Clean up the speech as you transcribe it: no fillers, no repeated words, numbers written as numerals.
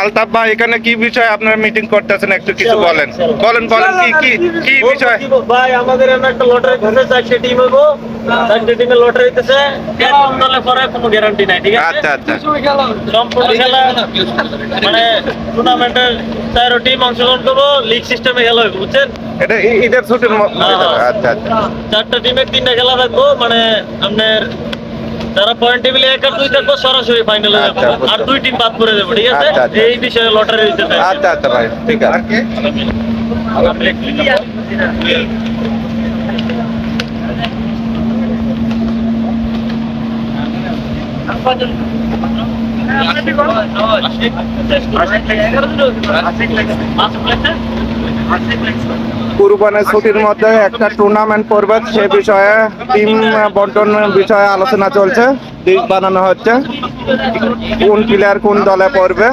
আলতাফ ভাই, এখানে কি বিষয় আপনারা মিটিং করতেছেন একটু কিছু বলেন। বলেন কি বিষয় ভাই? আমাদের একটা লটারি ঘটে, 4টে টিম হইব, 4টে টিমের লটারি হইতেছে, পরে কোনো গ্যারান্টি নাই, ঠিক আছে? আচ্ছা সম্পূর্ণ খেলা মানে টুর্নামেন্টের 4 টিম অংশগ্রহণ করবো, লিগ সিস্টেমে খেলা হইব, বুঝছেন? এটা ঈদের ছুটির আচ্ছা 4টা টিমের 3টা খেলা থাকবো, মানে আপনার যারা পয়েন্ট টেবিলে 1 আর 2 থাকবো সরাসরি ফাইনালে যাবো, আর 2 টিম বাদ করে দেবো, ঠিক আছে? এই বিষয়ে লটারি হইতে থাকে। আচ্ছা ভাই, ঠিক আছে। কুরবানের ছুটির মধ্যে একটা টুর্নামেন্ট পড়বে, সে বিষয়ে টিম বন্টন বিষয়ে আলোচনা চলছে, দিক বানানো হচ্ছে কোন প্লেয়ার কোন দলে পড়বে।